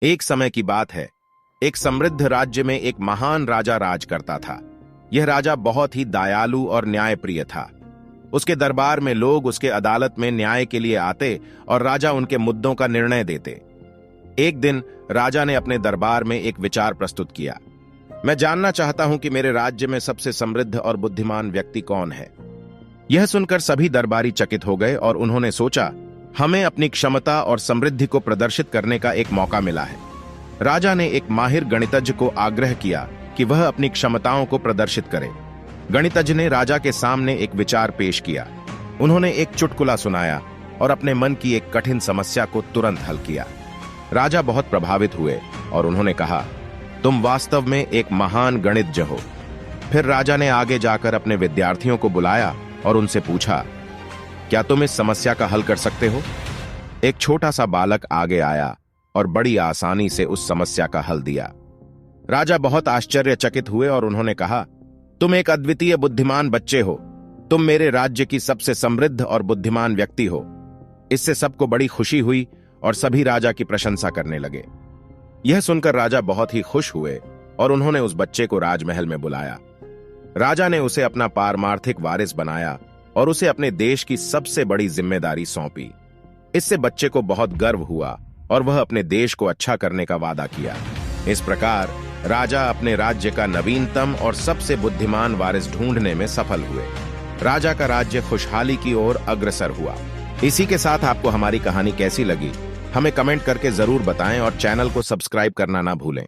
एक समय की बात है। एक समृद्ध राज्य में एक महान राजा राज करता था। यह राजा बहुत ही दयालु और न्यायप्रिय था। उसके दरबार में लोग उसके अदालत में न्याय के लिए आते और राजा उनके मुद्दों का निर्णय देते। एक दिन राजा ने अपने दरबार में एक विचार प्रस्तुत किया। मैं जानना चाहता हूं कि मेरे राज्य में सबसे समृद्ध और बुद्धिमान व्यक्ति कौन है। यह सुनकर सभी दरबारी चकित हो गए और उन्होंने सोचा, हमें अपनी क्षमता और समृद्धि को प्रदर्शित करने का एक मौका मिला है। राजा ने एक माहिर गणितज्ञ को आग्रह किया कि वह अपनी क्षमताओं को प्रदर्शित करे। गणितज्ञ ने राजा के सामने एक विचार पेश किया। उन्होंने एक चुटकुला सुनाया और अपने मन की एक कठिन समस्या को तुरंत हल किया। राजा बहुत प्रभावित हुए और उन्होंने कहा, तुम वास्तव में एक महान गणितज्ञ हो। फिर राजा ने आगे जाकर अपने विद्यार्थियों को बुलाया और उनसे पूछा, क्या तुम इस समस्या का हल कर सकते हो? एक छोटा सा बालक आगे आया और बड़ी आसानी से उस समस्या का हल दिया। राजा बहुत आश्चर्यचकित हुए और उन्होंने कहा, तुम एक अद्वितीय बुद्धिमान बच्चे हो। तुम मेरे राज्य की सबसे समृद्ध और बुद्धिमान व्यक्ति हो। इससे सबको बड़ी खुशी हुई और सभी राजा की प्रशंसा करने लगे। यह सुनकर राजा बहुत ही खुश हुए और उन्होंने उस बच्चे को राजमहल में बुलाया। राजा ने उसे अपना पारमार्थिक वारिस बनाया और उसे अपने देश की सबसे बड़ी जिम्मेदारी सौंपी। इससे बच्चे को बहुत गर्व हुआ और वह अपने देश को अच्छा करने का वादा किया। इस प्रकार राजा अपने राज्य का नवीनतम और सबसे बुद्धिमान वारिस ढूंढने में सफल हुए। राजा का राज्य खुशहाली की ओर अग्रसर हुआ। इसी के साथ आपको हमारी कहानी कैसी लगी हमें कमेंट करके जरूर बताएं और चैनल को सब्सक्राइब करना ना भूलें।